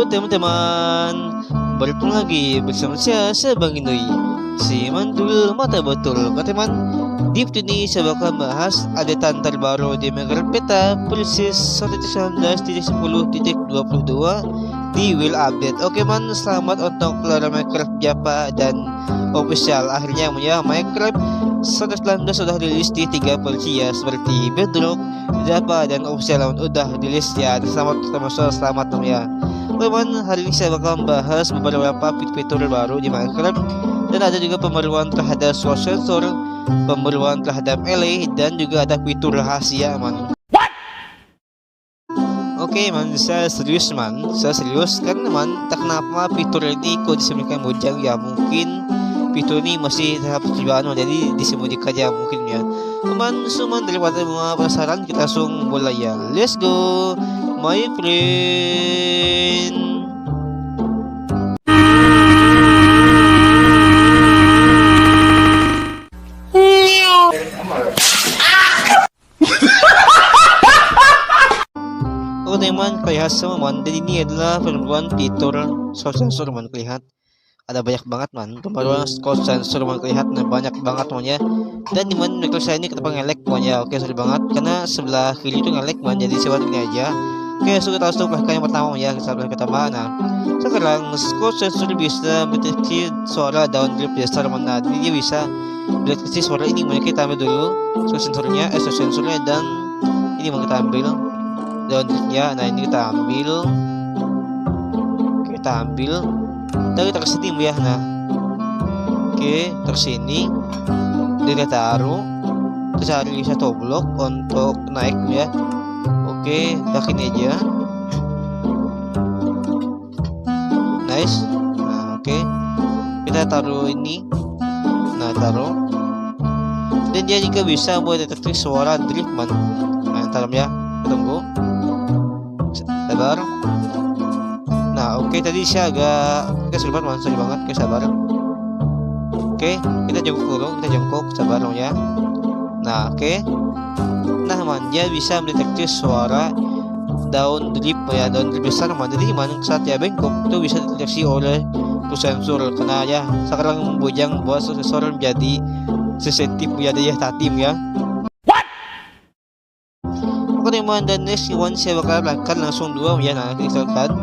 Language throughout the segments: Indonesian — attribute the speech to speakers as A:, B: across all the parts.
A: teman-teman, bertemu lagi bersama saya Bang Indoy, si mantul mata betul. Teman, di video ini saya bakal bahas updatean terbaru di Minecraft Beta Persis 1.19.10.22 di Will Update. Oke man, selamat untuk keluarga Minecraft Java dan official. Akhirnya Minecraft 119 sudah rilis di 3 versi ya, seperti Bedrock, Java dan official udah rilis ya. Selamat ya teman. Hari ini saya bakal membahas beberapa fitur baru di Minecraft, dan ada juga pembaruan terhadap source sensor, pembaruan terhadap LA, dan juga ada fitur rahasia man. Oke man, saya serius kan man. Tak kenapa fitur ini kok disembunyikan bujang ya, mungkin fitur ini masih tahap percobaan, jadi disembunyikan ya mungkin ya teman. Cuman daripada penasaran, kita langsung mulai ya. Let's go my friend. Oke teman, kelihatan semua man. Dan ini adalah pembaruan fitur source sensor man. Kelihatan ada banyak banget man, pembaruan source sensor man. Kelihatan banyak banget man ya. Dan dimana Minecraft saya ini kenapa ngelek man ya. Oke, sorry banget karena sebelah kiri itu ngelek man, jadi saya buat ini aja. Oke, so kita langsung ke yang pertama ya. Sebelah pertama, nah sekarang source sensor bisa mendeteksi suara download dasar mana. Jadi dia bisa mendeteksi suara ini. Mau kita ambil dulu source sensornya, dan ini mau kita ambil downloadnya. Nah ini kita ambil dari tersini ya. Nah oke, tersini kita taruh, terus cari satu blok untuk naik ya. Oke, yakin aja. Nice. Nah oke, kita taruh ini. Nah taruh, dan dia juga bisa buat deteksi suara drift man. Nah taruh ya, tunggu sabar. Nah oke, tadi saya agak kesulitan man, sorry banget, sabar. Oke, kita jongkok sabar ya. Nah oke, nah man, dia bisa mendeteksi suara daun drip ya, daun drip besar man. Jadi man, saat dia bengkok itu bisa dideteksi oleh sensor, karena ya sekarang bujang buat sensor menjadi sensitif ya, dia tatim ya. Oke teman, dan next one saya bakal langsung dua ya. Nah misalkan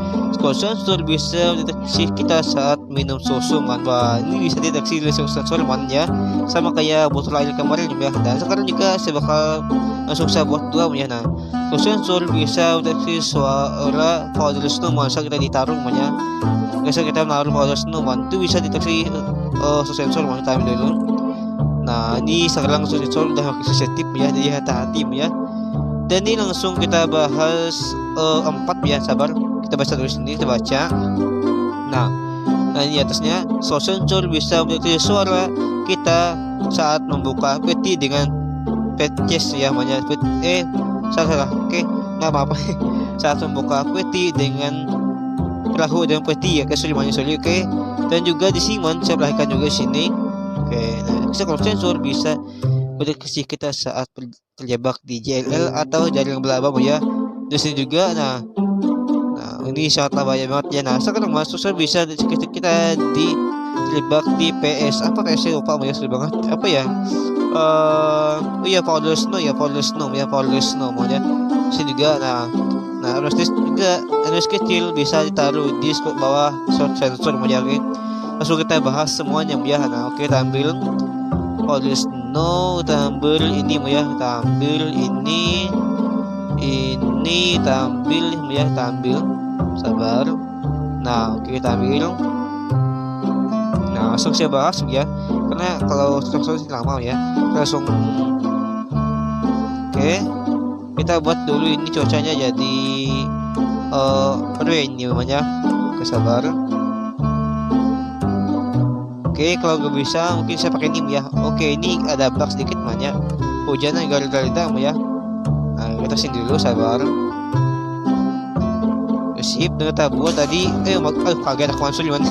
A: sensor bisa mendeteksi kita saat minum susu man. Wah, ini bisa deteksi sensor man ya, sama kayak botol air kemarin ya. Dan sekarang juga saya bakal langsung saya buat dua ya. Nah sensor bisa mendeteksi suara powder snow man. Saat kita ditaruh man ya, biasa kita menaruh powder snow man, itu bisa deteksi sensor man. Kita ambil dulu. Nah ini sekarang sensor udah makin sensitif ya, jadi hati-hati ya. Dan ini langsung kita bahas 4 ya, sabar. Kita baca dulu sini, kita baca. Nah ini atasnya, source sensor bisa mendeteksi suara kita saat membuka peti dengan pet chest ya, namanya salah. Oke, nggak apa-apa. Saat membuka peti dengan perahu dan peti ya, sorry. Oke, dan juga di sini saya perhatikan juga sini. Oke, nah kalau sensor bisa mendeteksi kita saat terjebak di JLL atau jaring belaba ya. Terus juga nah ini sangat bahaya banget ya. Nah sekarang masuk bisa kita terjebak di PS apa kayak saya lupa ya, sulit banget apa ya. Powder snow ya. Ya. Sini juga nah terus juga terus kecil bisa ditaruh di bawah source sensor ya. Oke, langsung kita bahas semuanya ya. Nah oke, kita ambil powder snow, kita ambil ini ya, kita ambil ini kita ambil ya, kita ambil sabar. Nah oke, kita ambil. Nah langsung saya bahas ya, karena kalau langsung lama ya, langsung. Oke, kita buat dulu ini cuacanya jadi rain namanya. Oke, sabar. Oke, kalau gak bisa mungkin saya pakai nim ya. Oke, ini ada bug sedikit banyak hujannya gara-gara ya. Nah kita sini dulu, sabar. Sip, kita buat tadi. Kaget aku langsung man.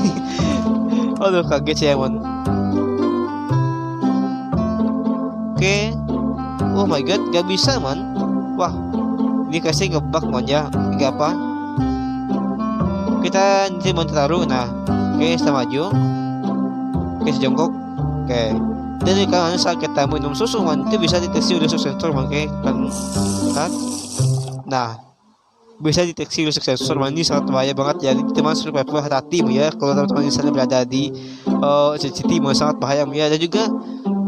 A: Aduh, kaget saya man. Oke, oh my god, gak bisa man. Wah, ini kasih ngebug man ya. Gak apa. kita nanti mau taruh. Nah, oke, kita maju. Oke, jongkok. Oke. Dan kalau saat kita minum susu man, itu bisa deteksi oleh sensor man. Oke, kan. Nah, bisa deteksi oleh sensor man, ini sangat bahaya banget ya. Teman suruh hati-hati ya. Kalau teman-teman misalnya berada di CCTV sangat bahaya ya. Dan juga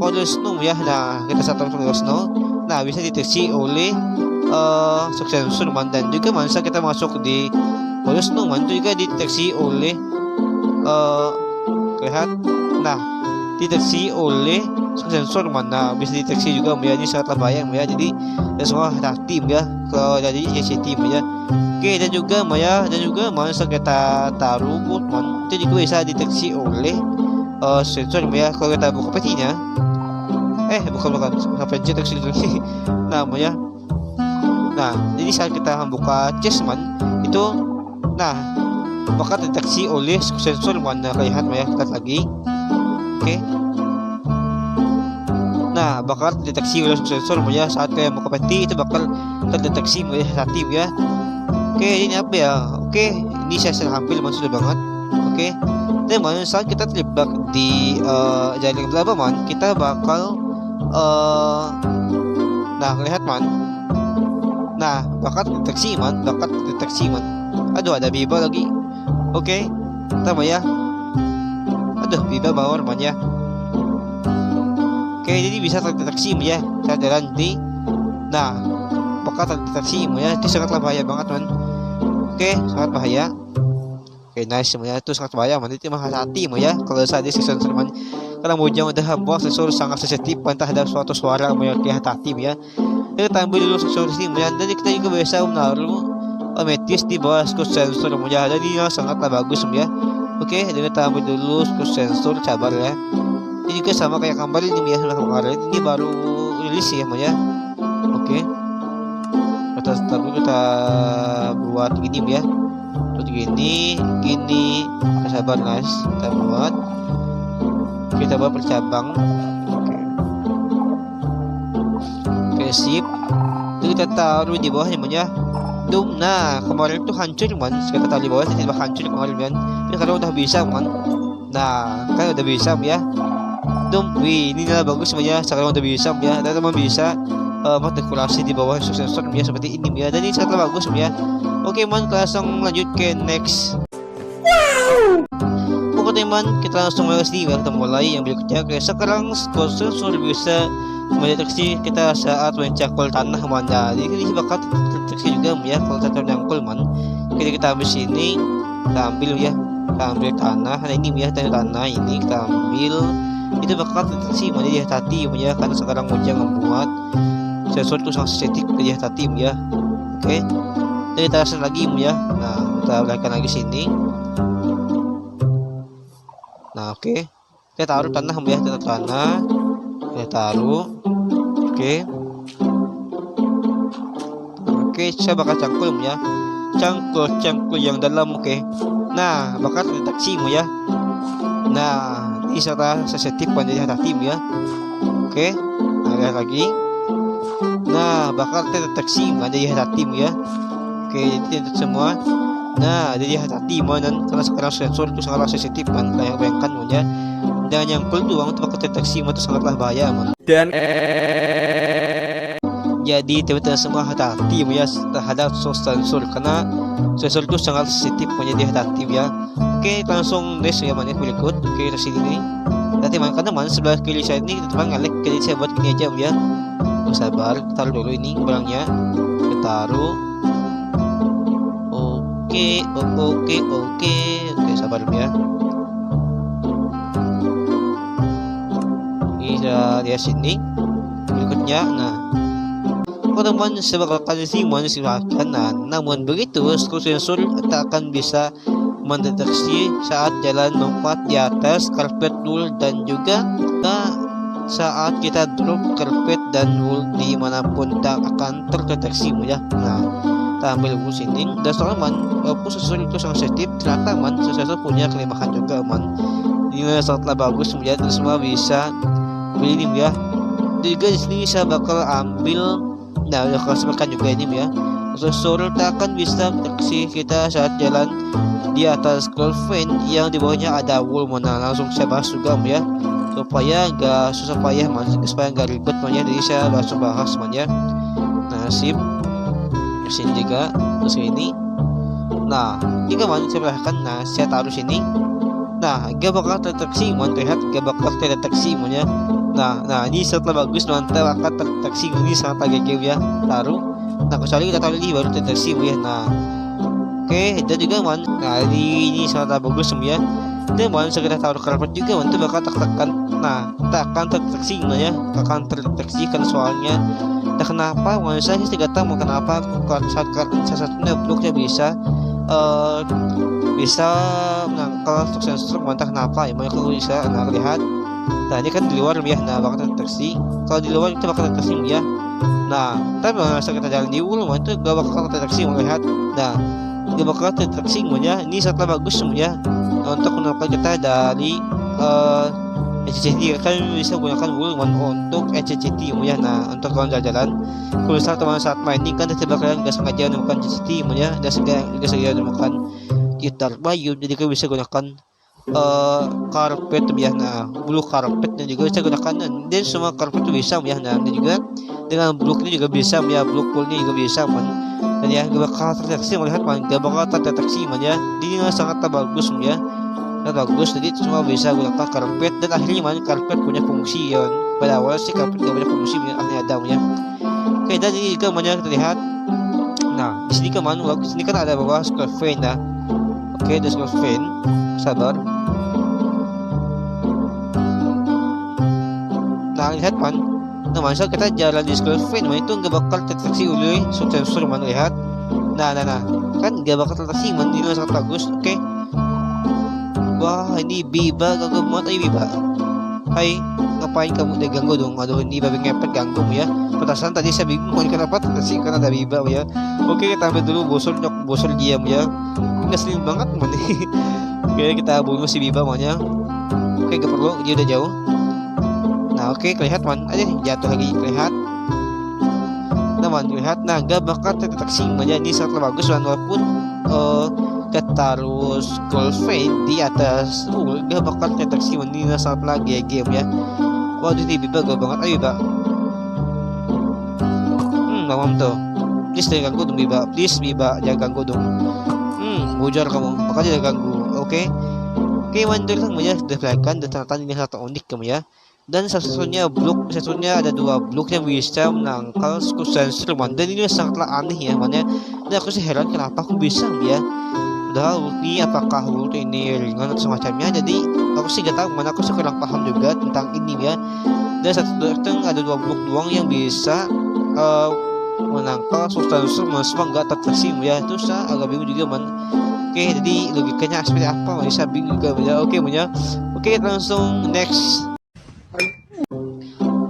A: kalau snow ya. Nah, kita satu snow. Nah, bisa deteksi oleh sensor man, dan juga masa kita masuk di snow man itu juga deteksi oleh lihat. Nah, deteksi oleh sensor mana, bisa deteksi juga ya. Ini sangat bahaya ya. Jadi semua hati ya kalau jadi CCTV ya. Oke, dan juga masa kita taruh boot man, itu juga bisa deteksi oleh sensor ya. Kalau kita buka petinya, bukan apa deteksi lagi namanya. Nah, jadi saat kita membuka chest man itu, nah bakal deteksi oleh sensor mana, lihat ya, kita lagi. Oke. Nah, bakal deteksi oleh sensor ya. Saat kayak buka peti itu bakal terdeteksi oleh hati ya. Oke, ini apa ya? Oke, ini saya hampir sudah banget. Oke. Dan saat kita terjebak di jalan yang berapa man, kita bakal nah, lihat man. Nah, bakal deteksi man. Aduh, ada biba lagi. Oke. Tama ya. Aduh, biba bawah man ya. Oke, jadi bisa terdeteksi ya saat jalan di. Nah, bakal terdeteksi ya. Itu sangatlah bahaya banget man. Oke, sangat bahaya. Oke, nice ya. Itu sangat bahaya man. Itu mah hati ya. Kalau saat di sensor man, kalau mau jangan dah buat sensor sangat sensitif terhadap suatu suara ya, hati ya. Kita tambah dulu sensor sini ya. Dan kita juga bisa menaruh metis di bawah sensor ya. Jadi sangatlah bagus ya. Oke, kita tambah dulu sensor, sabar ya. Ini juga sama kayak kembali ini ya, kemarin ini baru rilis ya ya. Oke. Kita buat gini ya. Terus gini, sabar guys. Kita buat percabang. Oke, sip. Itu kita taruh di bawahnya ya. Nah, kemarin itu hancur man. Kita taruh di bawah, tidak hancur kemarin kan. Tapi kalau udah bisa man. Nah, kan udah bisa ya. Wih, ini bagus ya. Sekarang udah bisa ya. Dan teman bisa dekorasi di bawah sensor ya, seperti ini ya. Dan ini sangat bagus ya. Oke man, kita langsung lanjut ke next. Oke teman, kita langsung kita mulai yang berikutnya. Oke, sekarang sensor bisa mendeteksi kita saat mencakul tanah man. Jadi ini bakal terdeteksi juga ya kalau kita mencakul man. Kita ambil sini, kita ambil ya. Kita ambil tanah. Nah, ini ya, tanah ini kita ambil. Itu bakal terdeteksi mana dia hati ya, karena sekarang Mojang membuat sensor itu sangat sensitif ke dia hati ya. Oke, dan kita langsung lagi ya. Nah, kita belakang lagi sini. Nah, oke, kita taruh tanah ya, kita taruh. Oke, saya bakal cangkul ya, cangkul yang dalam. Oke, nah bakal terdeteksi ya. Nah, ini sangat sensitif pada hati ya. Oke, nah, lihat lagi. Nah, bakal terdeteksi pada hati ya. Oke, jadi itu semua. Nah, jadi hati dan karena sekarang sensor itu sangatlah sensitif kan, kayak bayangkan ya. Dan yang doang itu bakal terdeteksi itu sangatlah bahaya man. Dan jadi teman-teman semua hati ya terhadap sensor, karena sensor itu sangat sensitif menjadi hati ya. Oke, langsung next ya man, berikut. Oke, ke sini. Nanti man, karena man sebelah kiri saya ini teman ngalek, jadi saya buat gini aja ya. Sabar, taruh dulu ini barangnya. Kita taruh. Oke, sabar ya. Bisa lihat sini. Berikutnya, nah. Teman sebagai kali sih silakan. Nah, namun begitu sensor tak akan bisa mendeteksi saat jalan lompat di atas karpet wool, dan juga saat kita drop karpet dan wool dimanapun tak akan terdeteksi ya. Nah, kita ambil wool sini. Dan soalnya man, walaupun sensor itu sangat sensitif, ternyata man sensor punya kelemahan juga man. Ini sangatlah bagus ya, dan semua bisa beli ini ya. Juga di sini saya bakal ambil. Nah, udah kalau sebekan juga ini ya. Sensor tak akan bisa deteksi kita saat jalan di atas Golfen yang di bawahnya ada wall mana. Langsung saya bahas juga ya, supaya nggak susah payah supaya nggak ribet ya, jadi saya langsung bahas ya. Nah sip, sini juga terus ini. Nah jika saya perhatikan, nah saya taruh sini. Nah gak bakal terdeteksi lihat, gak bakal terdeteksi ya. Nah ini setelah bagus mantap akan terdeteksi, ini sangat agak ya taruh. Nah kecuali kita taruh lagi baru terdeteksi ya. Nah oke, dan juga nah ini sangat bagus ya. Dan segera taruh karpet juga itu bakal tekan. Nah tak akan terdeteksi ya, akan terdeteksi kan soalnya. Nah kenapa? Saya sih tidak tahu kenapa saat satunya bloknya bisa menangkal untuk sensor, entah kenapa ya, kalau bisa. Nah lihat, nah ini kan di luar ya, nah bakal terdeteksi. Kalau di luar itu bakal terdeteksi ya. Nah tapi kalau kita jalan di wall itu gak bakal terdeteksi, melihat. Nah gak bakal terdeteksi ya. Ini sangat bagus ya untuk menangkal kita dari HCCT. Kan bisa gunakan wall untuk HCCT ya. Nah untuk kawan jalan, kalau misalnya teman saat main ini kan tiba kalian gak sengaja menemukan HCCT ya, dan gak sengaja menemukan gitar bayu, jadi kalian bisa gunakan karpet ya. Nah blue karpetnya juga bisa gunakan, dan semua karpet itu bisa ya. Nah dan juga dengan blue ini juga bisa ya, blue poolnya juga bisa dan ya gak bakal terdeteksi, melihat gak bakal terdeteksi ya. Jadi sangat bagus ya, sangat bagus. Jadi semua bisa gunakan karpet, dan akhirnya karpet punya fungsi ya. Pada awal sih karpet gak punya fungsi ya, akhirnya ada ya. Oke, dan ini juga kita lihat. Nah di sini di sini kan ada bawah scroll fan ya. Oke, ada scroll fan, sabar. Nah lihat nah masa kita jalan di scroll fan itu nggak bakal terdeteksi oleh sensor lihat. Nah kan nggak bakal terdeteksi ini sangat bagus. Oke. Wah ini Biba ganggu banget. Ayo Biba, hai ngapain kamu udah ganggu dong? Aduh ini babi ngepet ganggu ya. Perasaan tadi saya bingung kenapa terdeteksi karena ada Biba ya. Oke, kita ambil dulu bosol diam ya. Ngeselin banget nih. Oke, kita bunuh si Biba ya. Oke, gak perlu, dia udah jauh. Nah oke, kelihatan aja jatuh lagi, kelihatan. Nah lihat, nah gak bakal terdeteksi ya. Ini sangat bagus walaupun taruh Golfen di atas gak bakal terdeteksi. Ini sangat lagi game ya. Waduh ini Biba gak banget. Ayo Biba, mamam tuh, please jangan ganggu dong Biba, please Biba jangan ganggu dong. Bujar kamu, makanya jangan ganggu. Oke, mandur kamu ya, sudah dan ternyata ini sangat unik kamu ya. Dan satunya ada dua blok yang bisa menangkal sensor dan ini sangatlah aneh ya makanya. Dan aku sih heran kenapa aku bisa ya. Padahal ini apakah ini ringan atau semacamnya, jadi aku sih gak tahu, mana aku sih kurang paham juga tentang ini ya. Dan ada dua blok doang yang bisa menangkal sensor semua nggak terdeteksi ya. Itu saya agak bingung juga Oke, jadi logikanya seperti apa bisa bingung juga ya. Oke, kita langsung next.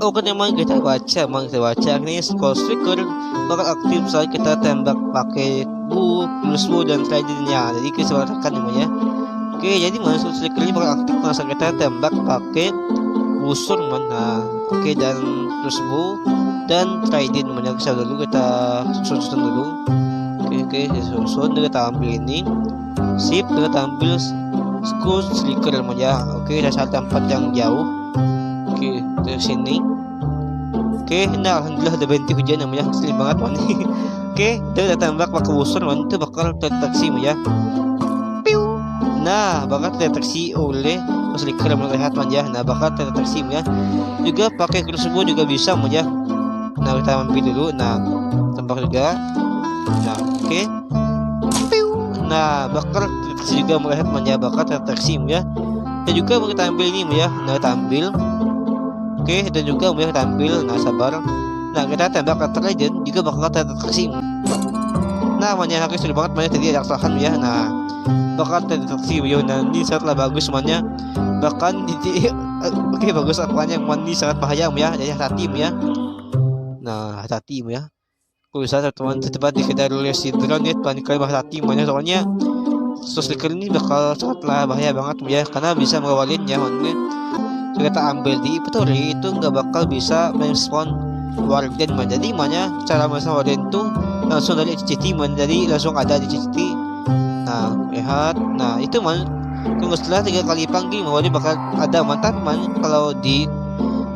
A: Oke, kita baca ini scroll trigger bakal aktif saat kita tembak pakai plus dan tridentnya. Jadi kita sertakan namanya. Oke, jadi scroll trigger ini bakal aktif saat kita tembak pakai busur mana. Oke, dan plus dan trident mana. Kita susun dulu. Oke, susun kita ambil ini. Sip, kita ambil scroll trigger ya. Oke, dasar tempat yang jauh. Oke, dari sini. Oke, nah alhamdulillah ada binti hujan namanya, asli banget Oke, dia udah tembak pakai busur itu bakal terdeteksi ya. Piu. Nah, bakal terdeteksi oleh musliker melihat ya. Nah, bakal terdeteksi ya. Juga pakai crossbow juga bisa ya. Nah, kita ambil dulu. Nah, tembak juga. Nah, oke. Piu. Nah, bakal terdeteksi juga melihat ya, bakal terdeteksi ya. Dan juga kita ambil ini ya. Nah, kita ambil. Oke, dan juga boleh tampil. Nah, sabar. Nah, kita tembak ke trident juga bakal terdeteksi. Nah, aku sudah banget tadi ada kesalahan ya. Nah, bakal terdeteksi ya. Nah, ini sangatlah bagus semuanya. Bahkan oke, bagus apanya yang ini sangat bahaya ya. Jadi hati ya. Nah, hati ya. Kalau bisa teman-teman cepat dikejar oleh si drone ya, panik kali hati soalnya sosliker ini bakal sangatlah bahaya banget ya, karena bisa mengawalin ya. Kita ambil di inventory itu nggak bakal bisa merespon warden man. Jadi mana cara masang warden tuh langsung dari CCT man, jadi langsung ada di CCT. Nah lihat, nah itu man tunggu setelah 3 kali panggil warden bakal ada mantap man. Kalau di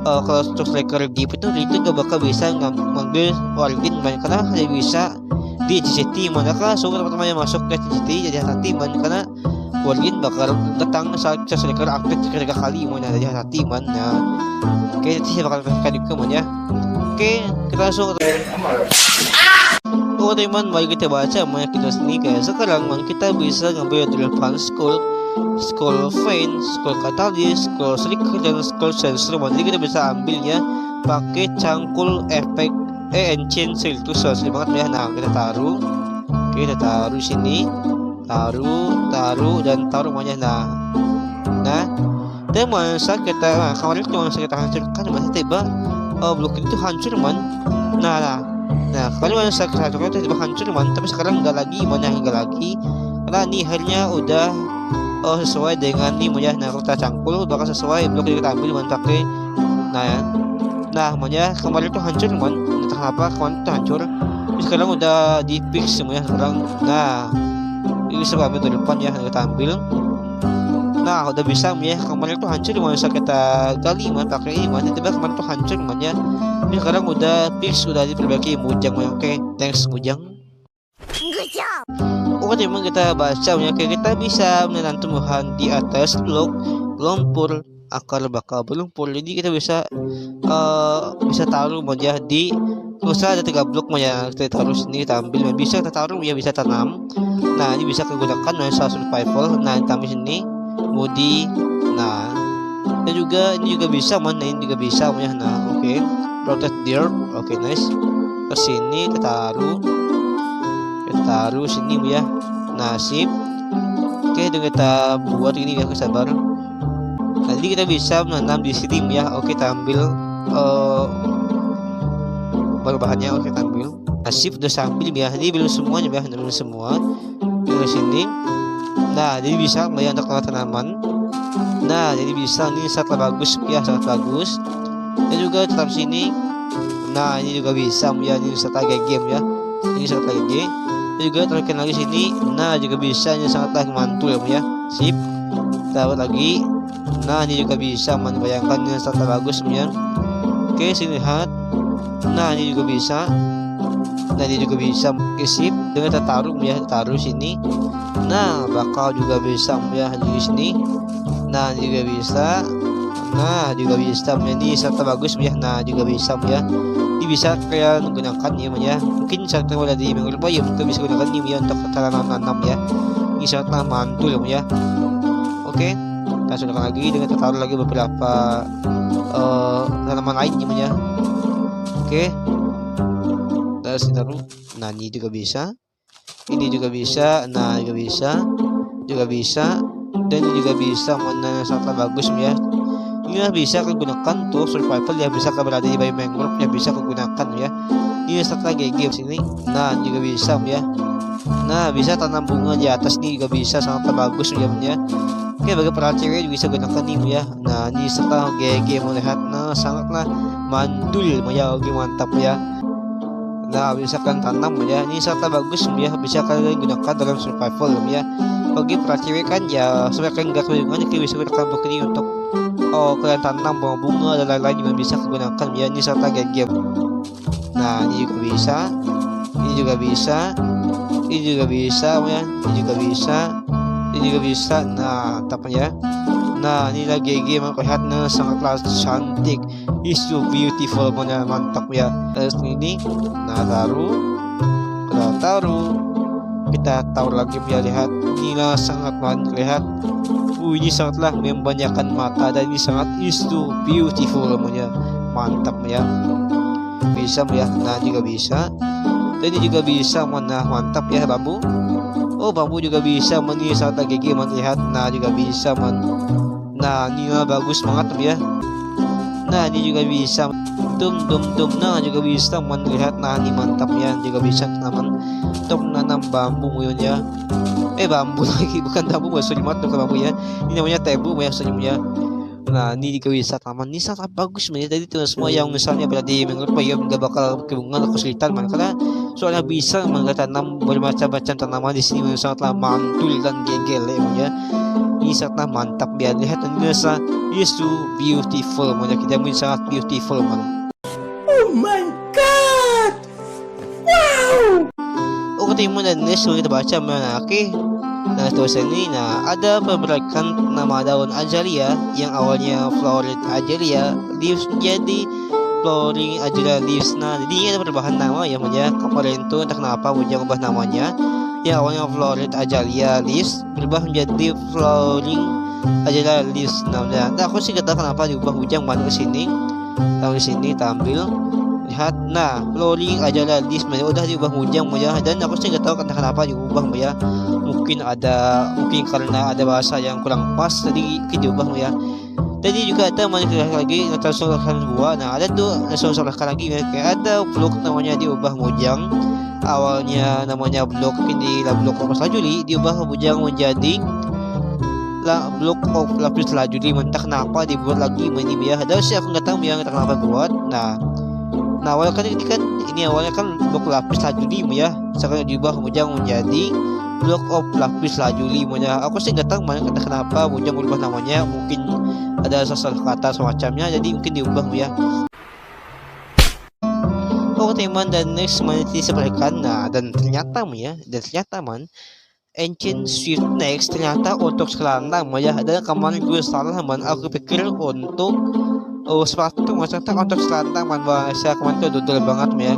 A: kalau striker deep itu gak bakal bisa ngambil warden man, karena hanya bisa di CCT man. Maka langsung teman-teman yang masuk ke CCT jadi hati man, karena warden bakal datang saat striker update 3 kali man, jadi hati man. Nah oke, nanti saya bakal kasihkan juga man ya. Oke, kita langsung teman, mari kita baca man kita sini. Kayak sekarang man kita bisa ngambil Dragon Skull, Skull Vein, Skull Catalyst, Skull Striker, dan Skull Sensor man. Jadi kita bisa ambil ya pakai cangkul efek Ancient Seal itu susah banget ya. Nah kita taruh, oke, kita taruh sini, taruh dan taruh semuanya. Nah dan masa kita kemarin cuma kita hancurkan, masih tiba blok itu hancur man. Nah kalau masa kita hancurkan tiba hancur man, tapi sekarang enggak lagi karena nih akhirnya udah sesuai dengan nih ya. Nah kita cangkul bakal sesuai blok yang kita ambil man pakai. Nah kemarin itu hancur man, entah apa kemarin itu hancur, tapi sekarang udah di fix semuanya sekarang. Nah ini bisa ambil ke depan ya, kita ambil. Nah udah bisa ya, kemarin itu hancur bisa kita gali man pakai ini man, tiba kemarin itu hancur man ya. Ini sekarang udah fix, udah diperbaiki Mujang man. Oke, thanks Mujang. Oke teman, kita baca ya, kita bisa menanam tumbuhan di atas blok lumpur, akar bakal berlumpur. Jadi kita bisa taruh man ya di usaha ada 3 blok man ya, kita taruh sini, kita ambil, bisa kita taruh ya, bisa tanam. Nah ini bisa digunakan masa survival. Nah kami sini modi. Nah dan juga ini juga bisa man, ini juga bisa man ya. Nah oke, protect dirt, oke nice. Ke sini kita taruh sini ya. Nah sip. Oke, dan kita buat ini ya, sabar. Nanti kita bisa menanam di sini ya. Oke, kita ambil bahan-bahannya. Oke, kita ambil. Nah sip, udah sambil ya. Ini belum semuanya ya, belum semua di sini. Nah jadi bisa ya untuk tanaman. Nah jadi bisa, ini sangat bagus ya, sangat bagus. Dan juga tetap sini. Nah ini juga bisa ya, ini strategi game ya, ini strategi game. Dan juga tekan lagi sini. Nah juga bisa, ini sangatlah mantul ya. Sip, taruh lagi. Nah ini juga bisa, bayangkan ini sangat bagus ya. Oke, sini lihat. Nah ini juga bisa. Nah ini juga bisa. Oke sip, dengan kita taruh ya, taruh sini. Nah bakal juga bisa ya di sini. Nah juga bisa. Nah juga bisa, ini sangat bagus ya. Nah juga bisa ya, ini bisa kalian gunakan ya. Mungkin saat kalian ada di minggu ya, kita bisa gunakan ini ya untuk tanam ya. Ini sangat mantul ya. Oke, kita gunakan lagi dengan kita taruh lagi beberapa tanaman lain ya. Oke, terus kita taruh. Nah ini juga bisa, ini juga bisa. Nah juga bisa, dan ini juga bisa. Mana sangat bagus ya. Ini bisa gunakan tuh survival ya, bisa berada di bawah mangrove ya, bisa gunakan ya. Ini strategi game sini. Nah juga bisa ya. Nah bisa tanam bunga di atas nih juga bisa, sangat bagus ya. Oke, bagi para cewek bisa gunakan ini ya. Nah ini serta GG melihat, nah sangatlah mantul ya, oke mantap ya. Nah bisa kalian tanam ya, ini sangat bagus ya, bisa kalian gunakan dalam survival ya. Bagi para cewek kan ya, supaya kalian gak kebingungan, kalian bisa gunakan blok ini untuk kalian tanam bunga dan lain-lain juga bisa digunakan ya. Ini strategi game. Nah ini juga bisa, ini juga bisa, ini juga bisa ya, ini juga bisa, ini juga bisa. Nah mantap ya. Nah ini lagi game melihatnya sangatlah cantik, is so beautiful, mantap ya. Terus ini, nah kita taruh lagi ya, lihat inilah sangat lihat. Ini sangatlah membanyakan mata, dan ini sangat is so beautiful ya, mantap ya. Bisa ya. Nah juga bisa, dan ini juga bisa. Mana mantap ya, bambu. Oh bambu juga bisa, ini sangat gigi lihat. Nah juga bisa Nah ini bagus banget ya. Nah ini juga bisa, dum. Nah juga bisa lihat. Nah ini mantap ya, juga bisa tanaman untuk menanam bambu ya. Bambu lagi, bukan bambu, sorry, bukan bambu ya. Ini namanya tebu ya, sorry ya. Nah, ini juga bisa taman ini sangat bagus man. Jadi teman semua yang misalnya berarti menurut saya nggak bakal kebingungan atau kesulitan man, karena soalnya bisa tanam bermacam-macam tanaman di sini sangatlah mantul dan gel ya. Ini sangatlah mantap biar lihat dan dirasa is so beautiful man. Kita pun sangat beautiful man.
B: Oh my god, wow.
A: Oke teman dan next kita baca mana oke. Nah tulisan ini, nah ada perberakan nama daun azalia yang awalnya florid azalia leaves jadi flowering azalia leaves. Nah jadi ini ada perubahan nama ya kemarin tuh entah kenapa Ujang ubah namanya yang awalnya florid azalia leaves berubah menjadi flowering azalia leaves. Nah aku sih gak tahu kenapa diubah Ujang mana ke sini. Tahu di sini tampil lihat, nah flowering azalia leaves udah diubah Ujang ya, dan aku sih gak tahu kenapa diubah ya. Mungkin karena ada bahasa yang kurang pas tadi diubah ya. Tadi juga ada lagi langsung gua. Nah ada tuh langsung lagi ya, kayak ada blok namanya diubah Mojang. Awalnya namanya blok ini lah blok lapis lazuli diubah Mojang menjadi blok of lapis lazuli. Mentah kenapa dibuat lagi ini ya. Ada sih aku nggak tahu yang kenapa buat. Nah awalnya kan ini awalnya kan blok lapis lazuli ya. Sekarang diubah Mojang menjadi block of lapis lazuli ya. Aku sih nggak tahu kenapa Mojang berubah namanya, mungkin ada salah kata semacamnya jadi mungkin diubah ya. Oke teman, dan next meniti sepertikan. Nah dan ternyata man Ancient Swift next ternyata untuk sekarang ya. Dan kemarin gue salah man, aku pikir untuk sepatu maksudnya untuk selantang man, bahasa kemarin tuh dodol banget ya.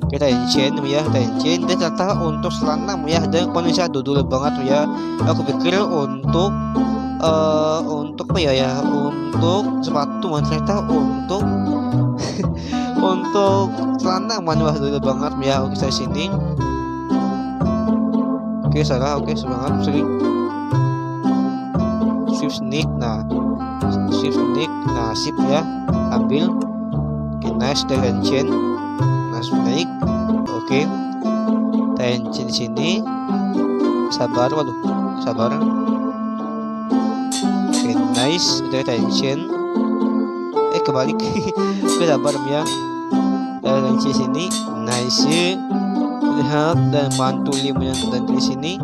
A: Kita ancient dan ternyata untuk selantang ya, dan kondisi dodol banget ya. Aku pikir untuk apa ya untuk sepatu man, ternyata untuk untuk selantang man, wah dodol banget ya. Oke saya sini. Oke salah, oke semangat sering Swift sneak. Nah sip ya, ambil. Oke nice dari ancient. Naik, oke. Tension di sini. Sabar. Oke, nice. Udah tension. Kebalik. Oke, sabar ya. Tension sini, nice. Lihat dan mantul dan di sini.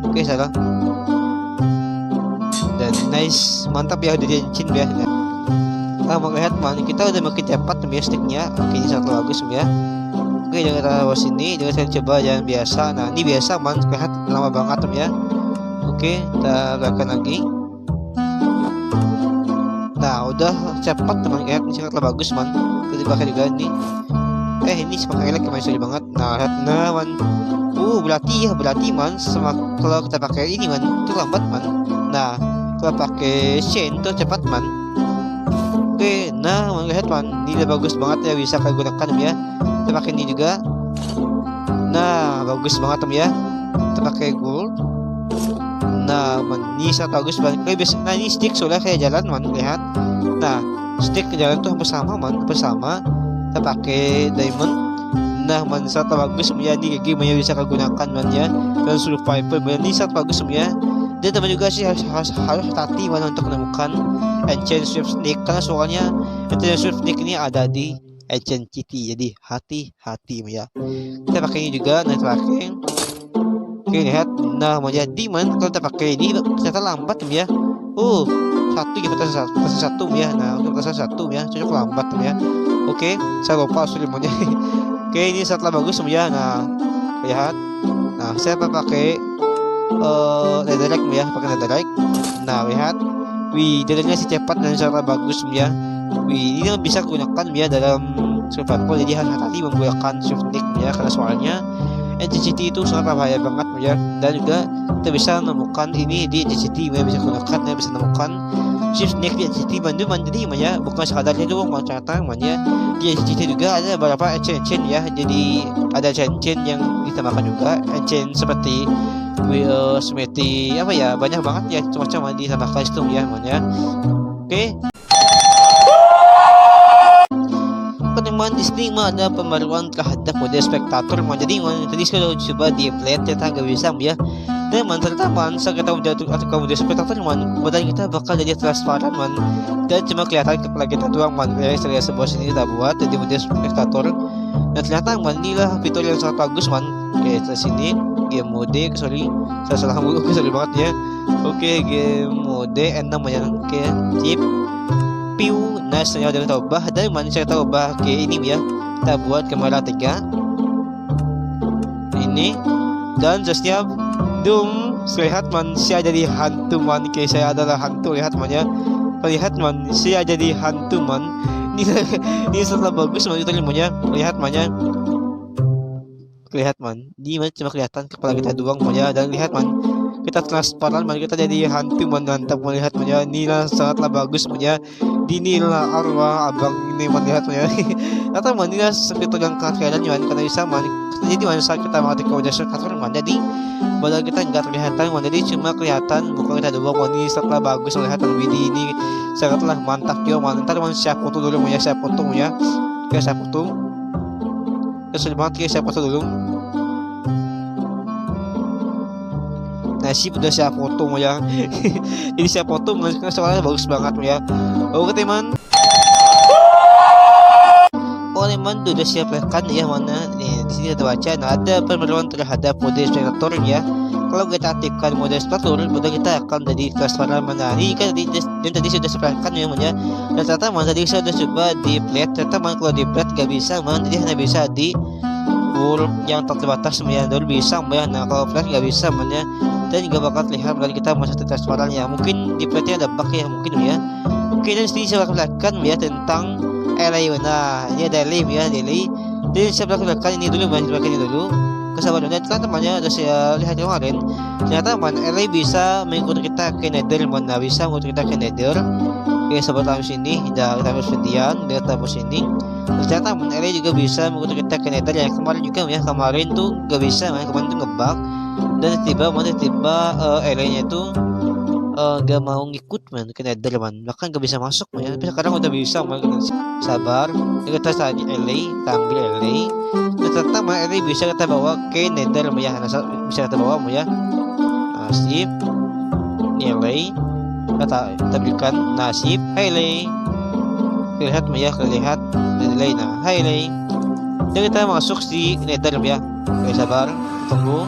A: Oke, salah. Dan nice, mantap ya udah tension ya. Melihat man, kita udah makin cepat ya sticknya. Oke, ini sangat bagus ya. Oke, jangan taruh sini, jangan saya coba yang biasa. Nah ini biasa man, lihat lama banget ya. Oke, kita gerakan lagi. Nah udah cepat teman, lihat ini sangatlah bagus man. Kita pakai juga ini. Ini pakai elek kemarin sulit banget. Nah lihat man. Berarti man, kalau kita pakai ini man itu lambat man. Nah kalau pakai chain itu cepat man. Oke, nah lihat man, ini udah bagus banget ya, bisa kalian gunakan ya. Kita pakai ini juga. Nah bagus banget ya. Kita pakai gold. Nah man, ini sangat bagus banget. Nah ini stick soalnya kayak jalan man, lihat. Nah stick ke jalan tuh hampir sama man, Kita pakai diamond. Nah man, sangat bagus ya. Ini game yang bisa kalian gunakan man ya. Dan survival man, ini sangat bagus ya. Dan teman juga sih harus hati mana untuk menemukan Ancient Swift Snake, karena soalnya Ancient Swift Snake ini ada di Ancient City, jadi hati-hati ya. Kita pakai ini juga, nah kita pakai. Oke lihat, nah menjadi man kalau kita pakai ini ternyata lambat ya. Satu ya, satu ya. Nah untuk satu ya, cocok lambat ya. Oke, saya lupa sulimnya. Oke, ini sangatlah bagus ya. Nah lihat, nah saya pakai netherrack ya, pakai netherrack. Nah lihat, jalannya sih cepat dan sangat bagus ya. Ini bisa gunakan ya dalam survival, jadi hati-hati menggunakan Swift Snake ya, karena soalnya NCT itu sangat bahaya banget ya. Dan juga kita bisa menemukan ini di NCT ya, bisa gunakan ya, bisa menemukan Swift Snake di NCT Bandung jadi ya, bukan sekadar itu macam ya. Di NCT juga ada beberapa chain ya, jadi ada chain yang ditambahkan juga, chain seperti seperti apa ya, banyak banget ya macam-macam ditambahkan itu ya man ya. Oke. man di sini mah ada pembaruan terhadap mode spektator man. Jadi man tadi sudah coba di play ternyata nggak bisa ya. Dan man ternyata man saat kita udah atau mode spektator man, badan kita bakal jadi transparan man. Dan cuma kelihatan kepala kita doang man. Ya saya sebuah sini kita buat jadi mode spektator. Dan ternyata man inilah fitur yang sangat bagus man. Oke, di sini game mode, sorry saya salah mulu, sorry banget ya. Oke, game mode N namanya. Oke, chip piu. Nah saya udah ubah dan man saya ubah ke ini ya, kita buat kamera 3 ini dan setiap dum lihat man saya jadi hantu man. Oke, saya adalah hantu, lihat man ya, lihat man saya jadi hantu man. Ini sangat bagus man, itu ya, lihat man ya, lihat man di mana cuma kelihatan kepala kita doang man ya. Dan lihat man kita transparan man, kita jadi hantu man, mantap melihat man ya. Inilah sangatlah bagus man ya, inilah arwah abang ini man, lihat man ya. Atau man inilah fitur yang keren man, karena bisa man jadi man saat kita mati ke wajah sektor man, jadi badan kita nggak kelihatan man, jadi cuma kelihatan bukan kita doang man. Ini sangatlah bagus melihat video ini, sangatlah mantap juga man. Ntar man saya foto dulu man ya, saya foto man ya. Oke, saya foto sudah banget ya, saya foto dulu. Nah sih udah saya foto ya. Ini saya foto soalnya bagus banget ya. Oke teman. Oh teman udah siap kan ya, mana nih di sini ada baca. Nah ada pembaruan terhadap mode spektator ya. Kalau kita aktifkan mode spektator, mode kita akan jadi transparan mana. Ini kan tadi sudah sepakan ya man ya. Dan ternyata man tadi saya sudah coba di play, ternyata man kalau di play gak bisa man, jadi hanya bisa di full yang terbatas man ya, dulu bisa man ya. Nah kalau flash gak bisa man ya, dan juga bakal terlihat dan kita masih transparan ya. Mungkin di play ada bug ya mungkin ya. Oke, dan sini saya akan ya tentang delay. Nah ini ada delay ya, delay. Jadi saya akan ini dulu man, ini dulu kesabaran. Dan teman-temannya udah saya lihat kemarin, ternyata man LA bisa mengikuti kita ke nether man. Nah bisa mengikuti kita ke nether. Oke, sahabat tamu sini kita tamu sedian, dia tamu sini. Ternyata man LA juga bisa mengikuti kita ke nether ya. Kemarin juga ya, kemarin tuh gak bisa man, kemarin tuh ngebug. Dan tiba-tiba LA nya tuh gak mau ngikut man ke nether man, bahkan gak bisa masuk man ya. Tapi sekarang udah bisa man, sabar. Kita saat di LA, kita ambil LA. Ternyata man LA bisa kita bawa ke nether man ya. Bisa kita bawa man ya. Nasib ini LA kita berikan nasib. Hai LA, lihat man ya, lihat LA. Nah hai LA, dan kita masuk di nether man ya. Oke sabar, tunggu.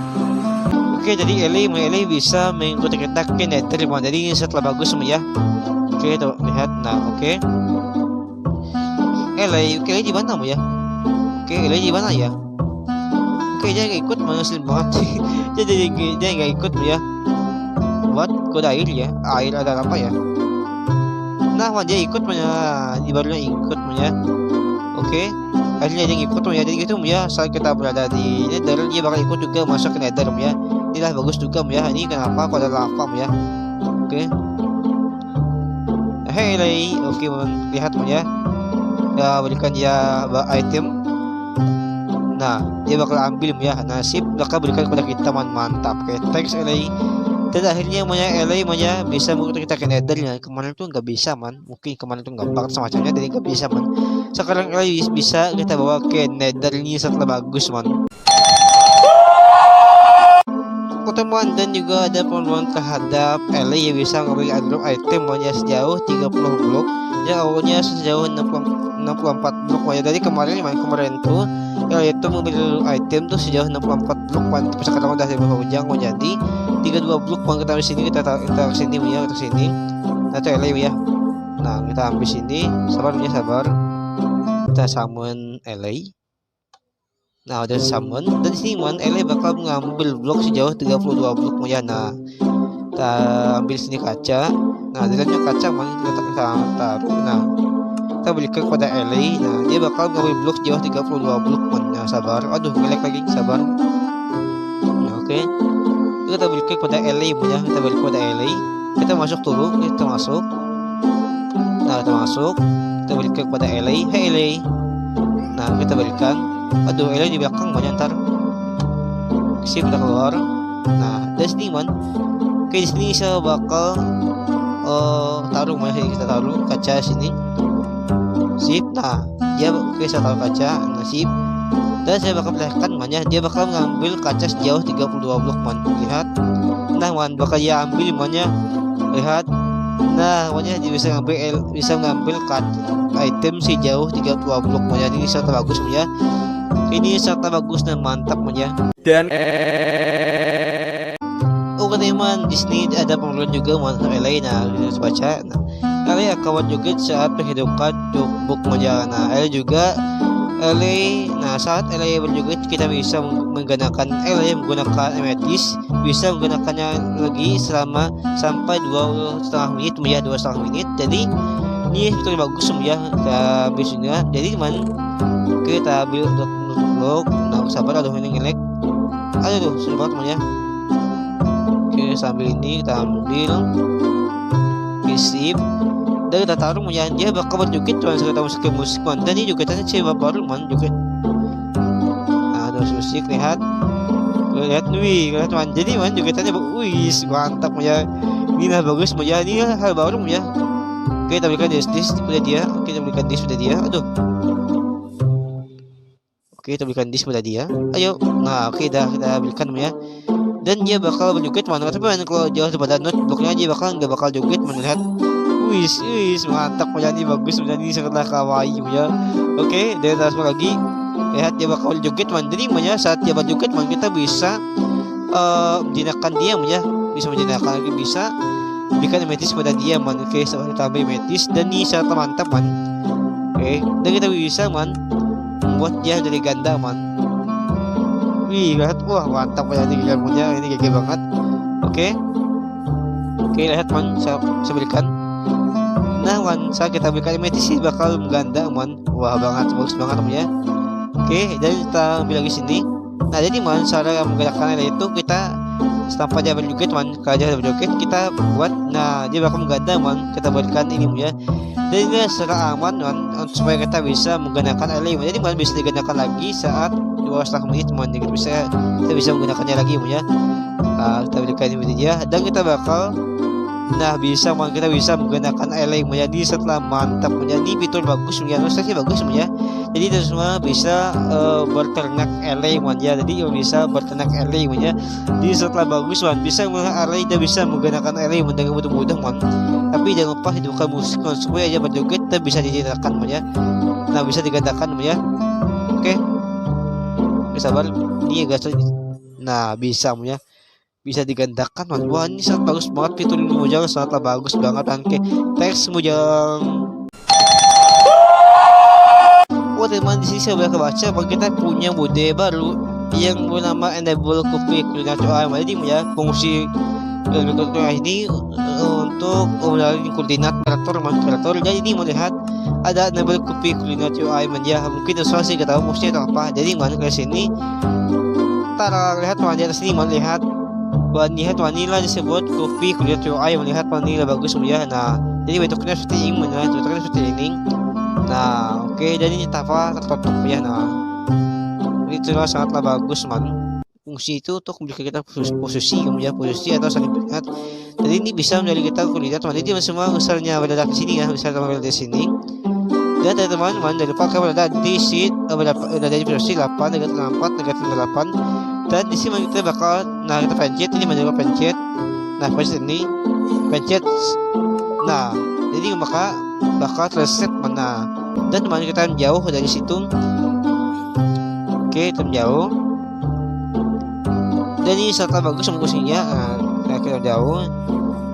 A: Oke, jadi LA bisa mengikuti kita ke nether man. Jadi ini setelah bagus ya. Oke, tuh lihat. Nah, oke. LA di mana ya? Oke, LA di mana ya? Oke, dia nggak ikut manusia banget. Jadi dia nggak ikut ya. Buat kode air ya. Air ada apa ya? Nah, dia ikut ya. Di barunya ikut ya. Oke. Akhirnya dia ikut ya. Jadi gitu ya. Saat kita berada di nether, dia bakal ikut juga masuk ke nether ya. Inilah bagus juga ya. Ini kenapa kok ada lava ya. Oke. Hey Lay, oke lihat ya. Ya berikan dia item. Nah dia bakal ambil ya. Nasib bakal berikan kepada kita man, mantap. Oke, thanks Lay. Dan akhirnya Lay bisa mengikuti kita ke nether ya. Kemarin tuh nggak bisa man. Mungkin kemarin tuh nggak banget semacamnya, jadi nggak bisa man. Sekarang Lay bisa kita bawa ke nether. Ini setelah bagus man. Teman, dan juga ada pembaruan terhadap LA yang bisa ngambil unlock item hanya sejauh 30 blok, yang awalnya sejauh 64 blok ya. Dari kemarin tuh LA itu mengambil item tuh sejauh 64 blok man. Tapi sekarang udah di bawah ujang mau jadi 32 blok man. Kita ambil sini, kita sini ya, kita sini. Nah itu LA ya. Nah kita ambil sini, sabar ya, sabar. Kita summon LA. Nah udah summon, dan sini man LA bakal mengambil blok sejauh 32 blok ya. Nah kita ambil sini kaca. Nah dalamnya kaca man, kita taruh. Nah kita berikan kepada LA. Nah dia bakal mengambil blok sejauh 32 blok man. Nah sabar, aduh ngelek lagi, sabar. Nah oke. Kita berikan kepada LA ya, kita berikan kepada LA. Kita masuk dulu, kita masuk. Nah kita masuk, kita berikan kepada LA. Hey LA. Nah kita berikan. Aduh, LA di belakang banyak ntar. Sip, udah keluar. Nah, dari sini man. Oke, di sini saya bakal taruh kita taruh kaca sini. sip. Nah dia oke, saya taruh kaca, nah sip. Dan saya bakal perlihatkan man ya, dia bakal mengambil kaca sejauh 32 blok man, lihat. Nah man bakal dia ambil man ya, lihat. Nah man ya, dia bisa mengambil item sejauh 32 blok man ya. Ini sangat bagus man ya, ini sangat bagus dan mantap man ya.
B: Dan
A: Oke teman, di sini ada pengeluaran juga man LA. Nah kita baca. Nah LA kawan juga saat menghidupkan book man. Nah LA juga LA. Nah saat LA berjoget kita bisa menggunakan LA menggunakan amethyst, bisa menggunakannya lagi selama sampai 2,5 menit ya, 2,5 menit. Jadi ini betul bagus ya, kita bisnya. Jadi teman, kita ambil blok. Nah sabar, aduh ini ngelek, aduh sudah ya. Oke, sambil ini kita ambil sip dan kita taruh ya, dia bakal berjoget tuan kita musik man. Dan ini jogetannya coba baru man joget. Nah terus musik, lihat wih, lihat man. Jadi man jogetannya wih mantap ya, ini lah bagus ya, ini hal baru ya. Oke, kita berikan disk pada dia. Oke, kita berikan disk pada dia. Aduh. Oke, kita berikan disk pada dia. Ayo. Nah, oke, kita berikan ya. Dan dia bakal berjoget man. Tapi man, kalau jauh daripada note bloknya dia nggak bakal joget man, lihat. Wis mantap ya, ini bagus ya, ini sangatlah kawaii ya. Oke, dan terus lagi. Lihat dia bakal joget man. Jadi ya, saat dia berjoget man, kita bisa menjinakkan dia ya. Bisa menjinakkan lagi, bisa berikan amethyst pada dia man. Oke, saya tambah amethyst dan ini sangat mantap man. Oke, dan kita bisa man membuat dia dari ganda man. Wih, lihat, wah mantap ya, ini gambarnya, ini gede banget. Oke, lihat man, saya berikan. Nah man, saat kita berikan amethyst bakal mengganda man. Wah banget, bagus banget ya. Oke, dan kita ambil lagi sini. Nah jadi man, cara menggerakkan itu kita tanpa dia berjoget man, kalau dia berjoget kita buat. Nah dia bakal mengganda man, kita berikan ini ya. Dan ini secara aman man, supaya kita bisa menggunakan LA man. Jadi man bisa digunakan lagi saat 2,5 menit man. Jadi kita bisa menggunakannya lagi ya. Nah, kita berikan ini dia dan kita bakal kita bisa menggunakan LA menjadi setelah mantap menjadi fitur bagus menjadi sih bagus ya. Jadi itu semua bisa berternak LA ya. Jadi bisa berternak LA ya. Jadi setelah bagus man, bisa menggunakan LA dan bisa menggunakan LA dengan mudah-mudah man. Tapi jangan lupa hidupkan musik man, supaya aja berjoget dan bisa dijelaskan ya. Nah bisa digandakan ya. Oke, sabar ini ya guys. Nah bisa ya, bisa digandakan man. Wah ini sangat bagus banget, fitur ini Mojang sangatlah bagus banget. Oke, teks Mojang. Oh teman, di sini saya boleh kebaca bahwa kita punya mode baru yang bernama enable copy coordinator ARM. Jadi ya fungsi ini untuk melalui koordinat operator. Jadi ini melihat ada enable copy coordinator ARM ya. Mungkin sesuatu sih kita tahu fungsinya itu apa. Jadi mana ke sini, lihat mana di atas sini melihat vanilla disebut copy coordinator ARM. Melihat vanilla bagus ya. Nah jadi bentuknya seperti ini. Nah oke, jadi ini tertutup ya. Nah itu sangatlah bagus man. Fungsi itu untuk memberikan kita posisi atau saling ingat. Jadi ini bisa menjadi kita koordinat man. Jadi semua misalnya berada di sini ya, misalnya berada di sini. Dan teman-teman dari pakai berada di sheet berada di posisi 8 negatif 4 negatif 8. Dan di sini kita bakal kita pencet ini menjadi pencet. Nah pencet ini pencet. Nah jadi maka bakal reset mana. Dan teman kita jauh dari situ. Oke, jauh. Dan ini sangat bagus fungsinya. Nah, kita jauh.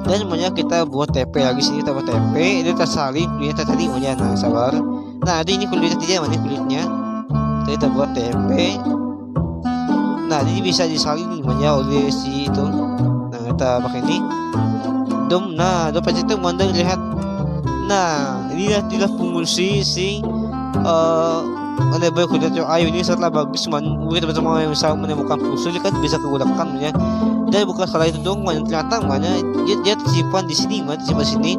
A: Dan semuanya kita buat TP lagi sini, kita buat TP. Ini tersalin kulitnya tadi ya. Nah, sabar. Nah, ini kulitnya tidak mana kulitnya. Kita buat TP. Nah, ini bisa disalin oleh si itu. Nah, kita pakai ini. Nah, pencet itu mandang lihat. Nah, inilah fungsi si enable coordinator ARM ini sangatlah bagus man. Mungkin teman-teman yang bisa menemukan fungsi ini kan bisa digunakan ya. Dan bukan salah itu dong man, ternyata mana dia tersimpan di sini man, tersimpan di sini.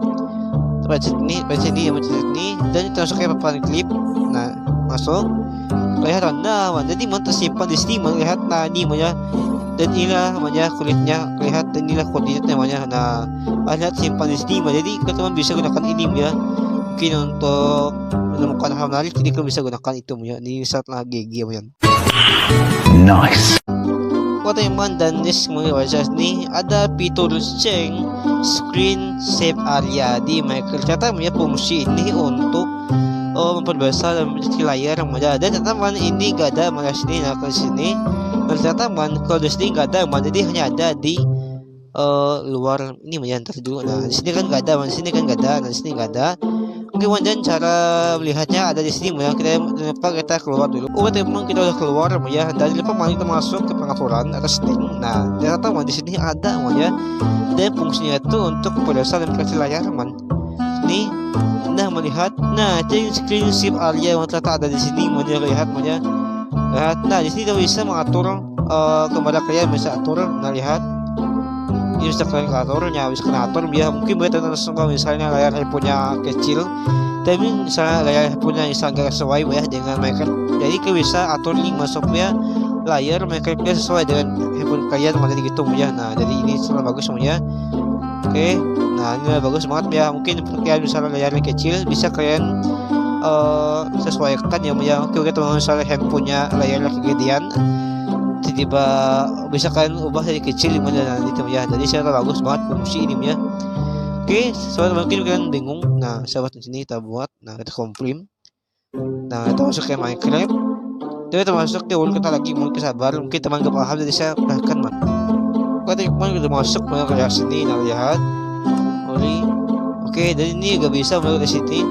A: Pencet ini dan kita masukkan papan klip. Nah, masuk. Lihat nah, man. Jadi man tersimpan di sini man, lihat nah ini ya. Dan inilah namanya kulitnya, lihat dan inilah koordinatnya namanya. Nah, lihat simpan di sini. Jadi teman bisa gunakan ini ya. mungkin untuk menemukan hal menarik, jadi kalian bisa gunakan itu ya di saat lagi game ya.
B: Nice.
A: Teman dan di wajah ini ada fitur change screen save area di Minecraft. Ternyata punya fungsi ini untuk memperbesar dan memperkecil layar dan teman ini gak ada mana sini. Nah ke sini dan ternyata kalau di sini gak ada, jadi hanya ada di luar ini ntar dulu. Nah di sini kan gak ada, di sini kan gak ada, nah di sini gak ada. Kemudian cara melihatnya ada di sini ya. Kita keluar dulu. Teman kita udah keluar ya. Dan kita masuk ke pengaturan atas setting. Nah ternyata di sini ada ya. Dan fungsinya itu untuk memperbesar dan memperkecil layar teman. Ini Anda melihat. Nah change screen save area yang ternyata ada di sini. Lihat ya. Nah di sini kita bisa mengatur kepada kalian bisa atur. Nah lihat. Ini bisa kalian aturnya, bisa kalian atur ya. Mungkin boleh langsung kalau misalnya layar handphonenya kecil, tapi misalnya layar handphonenya misalnya gak sesuai ya dengan Minecraft, jadi kalian bisa atur link masuknya layar Minecraftnya sesuai dengan handphone kalian mana gitu ya. Nah jadi ini sangat bagus semuanya. Oke, nah ini bagus banget ya. Mungkin kalian misalnya layarnya kecil, bisa kalian sesuaikan ya. Oke teman-teman, misalnya handphonenya layarnya kegedean, tiba-tiba bisa kalian ubah dari kecil gimana gitu ya. Jadi sangat bagus banget fungsi ini ya. Oke, sobat mungkin kalian bingung. Nah, sahabat di sini kita buat. Nah, kita komplim. Nah, kita masuk ke Minecraft. Jadi kita masuk ke kita lagi mungkin sabar. Mungkin teman gak paham jadi saya bahkan man. Oke, teman kita masuk ke sini. Nah, lihat. Oke, dan ini gak bisa masuk ke sini.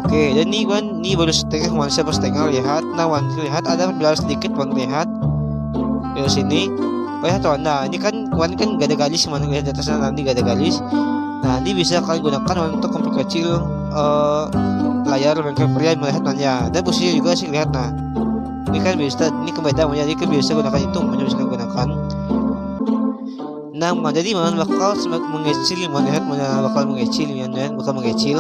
A: Oke, dan ini kan ini baru setengah manusia pas setengah lihat. Nah, lihat ada belas sedikit bang lihat. Ke sini. Lihat tuh. Nah, ini kan kan gak ada garis, mana lihat di atasnya nanti gak ada garis. Nah, ini bisa kalian gunakan untuk memperkecil layar Minecraft kalian melihatnya. Dan posisinya juga sih lihat. Nah, ini kan bisa, ini kebeda jadi kan bisa gunakan itu, bisa gunakan. Nah, jadi mana bakal mengecil, melihat mana bakal mengecil ya, bakal mengecil.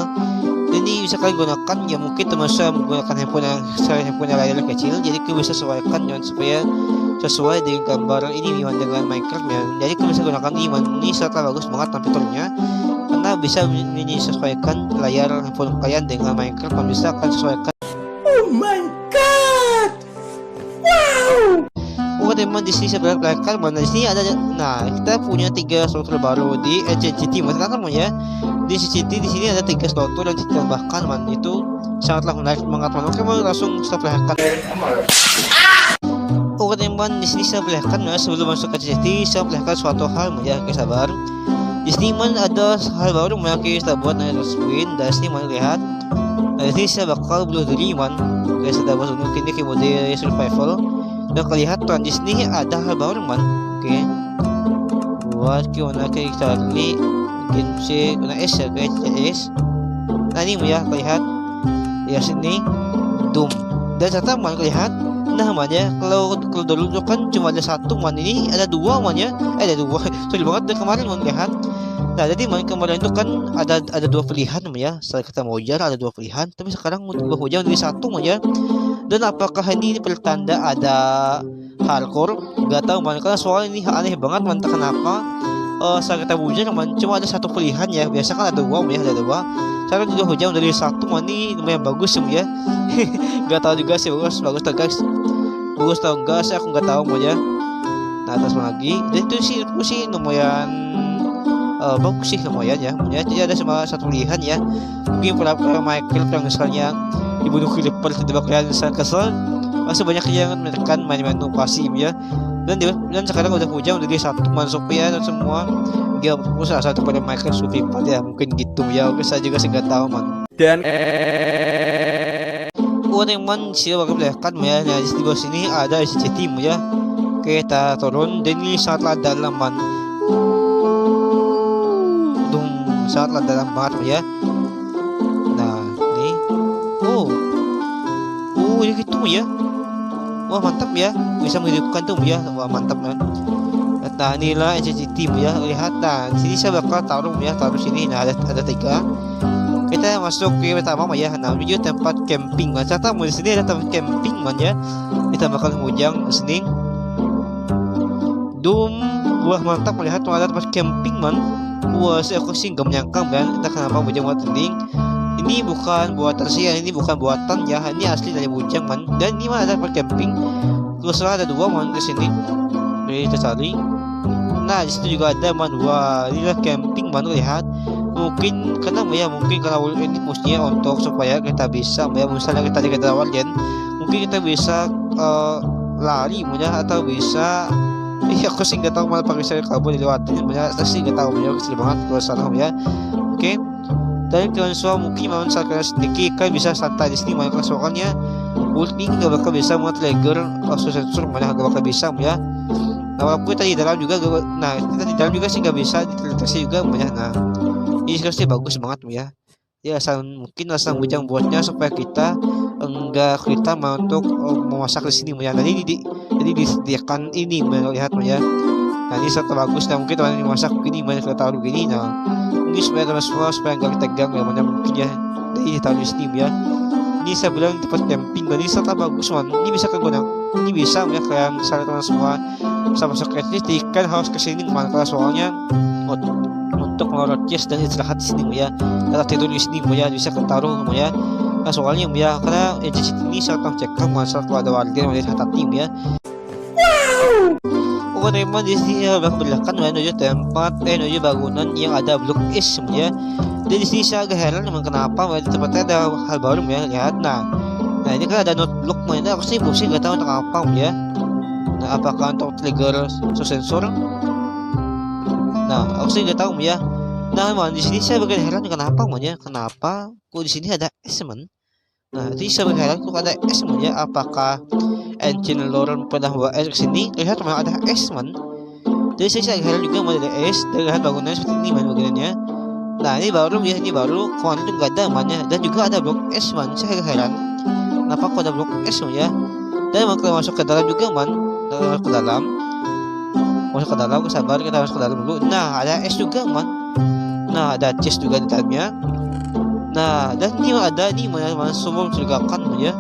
A: Ini bisa kalian gunakan ya, mungkin termasuk menggunakan handphone layar kecil, jadi kalian bisa sesuaikan ya, supaya sesuai dengan gambar ini dengan Minecraft ya. Jadi kalian bisa gunakan ini sangat bagus banget fiturnya, karena bisa menyesuaikan layar handphone kalian dengan Minecraft. Kalian bisa akan sesuaikan.
B: Oh my god, wow.
A: Teman di sini saya perlihatkan mana di sini ada. Nah, kita punya 3 struktur baru di CCT teman ya. Di CCT di sini ada 3 struktur dan ditambahkan itu sangatlah menarik banget man. Oke, mau langsung saya perlihatkan. Teman di sini saya perlihatkan ya, sebelum masuk ke CCT saya perlihatkan suatu hal ya, oke sabar. Di sini ada hal baru yang kita buat dari screen. Dan sini lihat. Nah, di sini saya bakal bunuh diri man. Guys, sudah masuk mungkin ini mode survival. Dan kelihatan di sini ada hal baru man. Oke. Buat gimana kita lihat mungkin C guna S ya guys, S. Nah ini ya kelihatan ya sini Doom. Dan ternyata man kelihatan. Nah namanya kalau dulu kan cuma ada 1 man, ini ada 2 man ya. Ada 2. Sorry banget dari kemarin man lihat. Nah jadi man kemarin itu kan ada 2 pilihan ya. Saat kita mau hujan ada 2 pilihan, tapi sekarang mau hujan jadi 1 man ya. Dan apakah ini pertanda ada hardcore? Gak tahu man, karena soalnya ini aneh banget man, entah kenapa saat kita hujan man cuma ada 1 pilihan ya. Biasa kan ada 2 ya, ada 2. Sekarang juga hujan dari 1 man, ini lumayan bagus ya. Gak tahu juga sih bagus tak guys. Bagus tau enggak sih, aku gak tahu mau ya. Nah atas lagi, dan itu sih lumayan bagus sih lumayan ya. Jadi ada cuma 1 pilihan ya. Mungkin para Minecraft yang misalnya dibunuh creeper tiba-tiba kalian kesel, masih banyak yang menekan main-main inovasi ya. Dan sekarang udah hujan udah 1 masuk ya, dan semua dia usaha satu pada Minecraft survival ya, mungkin gitu ya. Oke, saya juga sih nggak tahu man. Dan teman sih bakal kan ya. Nah di bawah sini ada CCT ya. Oke, kita turun dan ini sangatlah dalam man. Sangatlah dalam banget ya. Nah ini ini gitu ya. Wah mantap ya, bisa menghidupkan tuh ya. Wah mantap man. Nah inilah CCT ya, lihat. Nah di sini saya bakal taruh sini. Nah ada 3. Kita masuk ke pertama ya. Nah video tempat camping man. Ternyata di sini ada tempat camping man ya. Kita bakal mujang sini. Doom. Wah mantap, melihat ada tempat camping man. Wah, aku sih gak menyangka kan, entah kenapa mujang buat ini. ini bukan buatan sih, ini bukan buatan ya, ini asli dari Bujang man. Dan ini mana ada tempat camping. Terus ada dua man di sini. Jadi kita cari. Nah di situ juga ada man, wah ini lah camping man, lihat. Mungkin karena ini fungsinya untuk supaya kita bisa misalnya kita awalin, mungkin kita bisa lari ya, atau bisa aku sih nggak tahu malah pakai saya kabel dilewatin banyak, sih nggak tahu ya, kecil banget kalau sana ya. Oke. Dan kalian semua mungkin mau misalkan sedikit kan bisa santai di sini, makanya soalnya ulti nggak bakal bisa buat trigger sensor, mana nggak bakal bisa ya. Nah walaupun tadi di dalam juga, kita di dalam juga sih nggak bisa deteksi juga banyak. Nah ini sih bagus banget ya. Ya mungkin asal Bujang buatnya supaya kita mau untuk memasak di sini ya. Jadi disediakan ini melihat ya. Nah ini sangat bagus. Nah mungkin teman masak begini, kita taruh begini. Nah ini supaya teman semua supaya nggak tegang ya, mana mungkin ya. Jadi taruh di sini ya. Ini saya bilang tempat camping, ini sangat bagus man. Ini bisa ini bisa ya, kayak misalnya teman semua sama sekretari kan harus kesini kemana, soalnya untuk melorot chest dan istirahat di sini ya, atau tidur di sini ya, bisa ketaruh ya. Nah soalnya ya karena ini sangat cekam masalah kalau ada warga yang melihat tim ya. Oh teman di sini belakang menuju tempat menuju bangunan yang ada blok es ya. Dan di sini saya agak heran memang kenapa di tempatnya ada hal baru ya, lihat. Nah ini kan ada note block mana, aku sih nggak tahu untuk apa ya. Nah apakah untuk trigger sensor? Nah aku sih nggak tahu ya. Nah di sini saya agak heran kenapa kok di sini ada es man. Nah jadi saya agak heran kok ada es man ya, apakah engine Lauren pernah bawa es ke sini? Lihat memang ada es man. Jadi saya agak heran juga mau ada es, dan lihat bangunannya seperti ini man bangunannya. Nah ini baru kemarin itu nggak ada man ya, dan juga ada blok es man. Saya agak heran kenapa kok ada blok es man ya. Dan kalau masuk ke dalam juga man, masuk ke dalam, sabar kita masuk ke dalam dulu. Nah ada es juga man. Nah ada chest juga di dalamnya. Nah dan ini ada mana semua mencurigakan ya.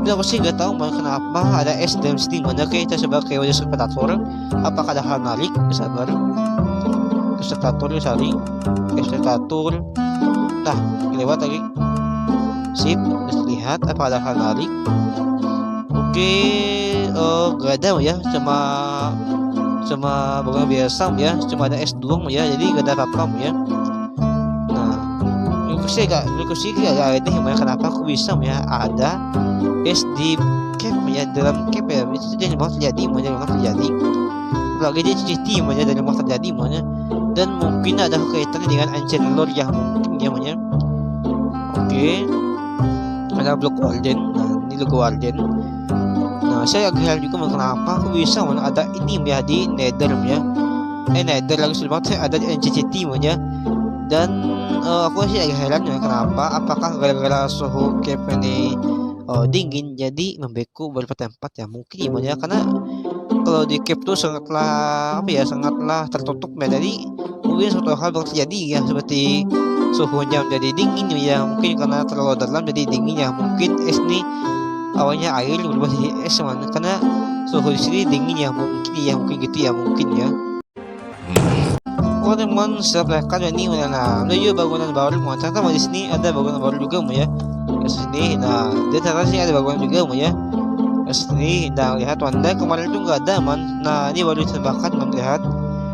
A: Nah aku sih nggak tahu kenapa ada es dalam sini mana. Kita coba ke wajah spectator, apakah ada hal menarik? Sabar, spectator cari spectator. Nah lewat lagi, sip, lihat apa ada hal menarik. Oke, gak ada ya, cuma bunga biasa ya, cuma ada es doang ya, jadi gak ada apa-apa ya. Nah kursi gak ini gimana, kenapa aku bisa ya ada es di cap ya, dalam cap ya, itu jadi memang terjadi lagi dia cuci ya, dari memang terjadi ya. Dan mungkin ada kaitannya dengan ancient lore ya, mungkin ya ya. Oke, ada blok Walden. Nah ini logo Walden. Nah saya agak heran juga kenapa aku bisa ada ini ya di Nether ya. Nether lagi sudah ada di NCCT ya. Dan aku sih agak heran ya kenapa, apakah gara-gara suhu cap ini dingin jadi membeku beberapa tempat ya, mungkin ya, karena kalau di cap tuh sangatlah tertutup ya, jadi mungkin suatu hal bakal terjadi ya, seperti suhunya menjadi dingin ya, mungkin karena terlalu dalam jadi dingin ya, mungkin es nih awalnya air berubah jadi es man, karena suhu di sini dingin ya, mungkin gitu ya, mungkin ya. Oh teman, saya perlihatkan ini mana menuju bangunan baru. Ternyata di sini ada bangunan baru juga ya. Ke sini, nah di sana sini ada bangunan juga ya. Ke sini, nah lihat Wanda kemarin itu nggak ada man. Nah ini baru ditambahkan man, lihat.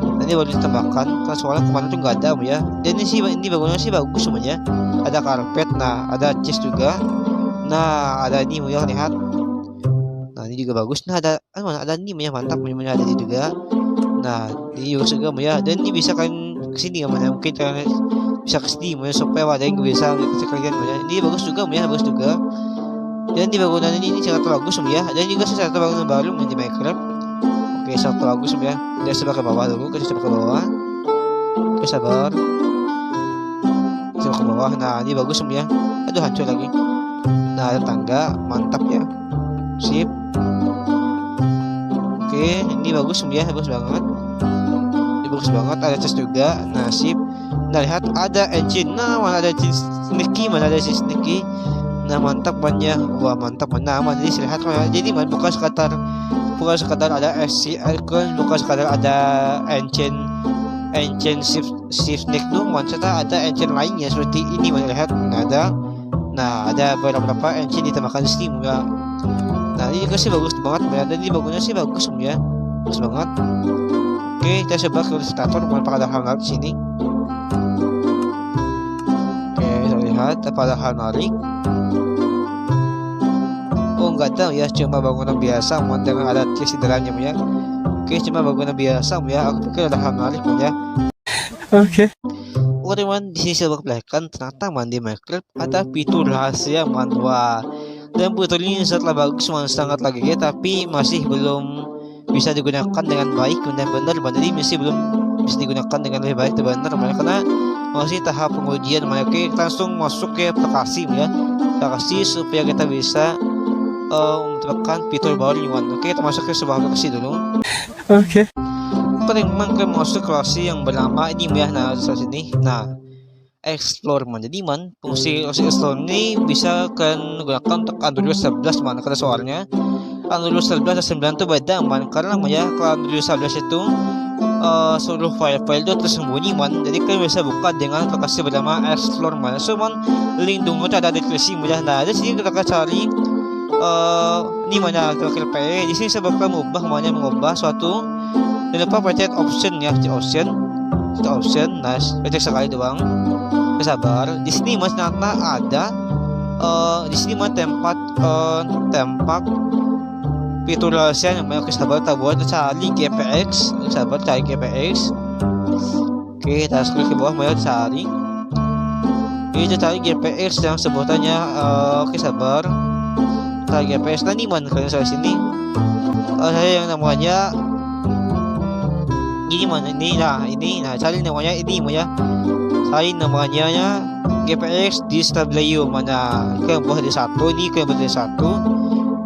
A: Nah, ini baru ditambahkan, karena soalnya kemarin itu nggak ada ya. Dan ini bangunannya sih bagus ya. Ada karpet, nah ada chest juga. Nah ada ini ya, lihat. Nah ini juga bagus. Nah ada ini ya, mantap ya, ada ini juga. Nah ini juga ya, dan ini bisa kan kesini ya, mungkin kalian bisa kesini ya, supaya ada yang bisa kalian ya. Ini bagus juga ya, dan di bangunan ini sangat bagus ya, dan juga satu bangunan baru di Minecraft. Oke, sangat bagus ya. Kita coba ke bawah dulu, kita coba ke bawah. Oke, sabar, coba ke bawah. Nah ini bagus ya, aduh hancur lagi. Nah ada tangga, mantap ya, sip. Oke, ini bagus ya, bagus banget. Ini bagus banget, ada chest juga. Nah, sip. Nah, lihat ada engine. Nah, mana ada engine sneaky. Nah, mantap banyak. Wah, mantap mana. Nah, jadi lihat jadi bukan sekadar ada SC icon, bukan sekadar ada engine ancient shift neck tuh serta ada ancient lainnya seperti ini melihat ada beberapa ancient ditambahkan di sini ya. Nah ini juga sih bagus banget ya, dan ini bagusnya sih bagus ya, bagus banget. Oke, kita coba ke ilustrator apakah ada hal menarik sini. Oke, kita lihat apa ada hal menarik. Oh nggak tahu ya, cuma bangunan biasa dengan ada tulis di dalamnya ya. Oke, cuma bangunan biasa ya, aku pikir ada hal menarik ya.
B: Okay.
A: Oh teman, di sini saya perlihatkan ternyata di Minecraft ada fitur rahasia wah. Dan fitur ini sangatlah bagus, sangat lagi ya, tapi masih belum bisa digunakan dengan baik dan benar. Jadi masih belum bisa digunakan dengan lebih baik dan benar karena masih tahap pengujian. Oke, kita langsung masuk ke aplikasi ya, aplikasi supaya kita bisa menerapkan fitur baru ini. Oke, kita masuk ke sebuah aplikasi dulu.
B: Okay.
A: Memang kita masuk ke aplikasi yang bernama ini ya. Nah di sini, nah Explore jadi fungsi Explore ini bisa kan gunakan untuk Android 11 karena soalnya Android 11 dan 9 itu beda karena ya kalau Android 11 itu seluruh file-file itu tersembunyi jadi kalian bisa buka dengan aplikasi bernama Explore so link dulu ada di deskripsi ya. Nah di sini kita akan cari ini klik PE. Di sini saya bakal mengubah suatu dan lupa pencet option ya, option. Nah pencet sekali doang. Sabar, di sini ternyata ada di sini tempat fitur rahasia yang banyak. Sabar, kita buat cari GPX. Sabar, cari GPX. Oke, kita klik ke bawah mau cari. Kita cari GPX yang sebutannya oke, sabar. Cari GPX. Nah, ini kalian saya sini. Saya yang namanya ini nah cari namanya ini ya. Cari namanya GPX di Stablio ke bawah di satu, ini ke bawah di satu.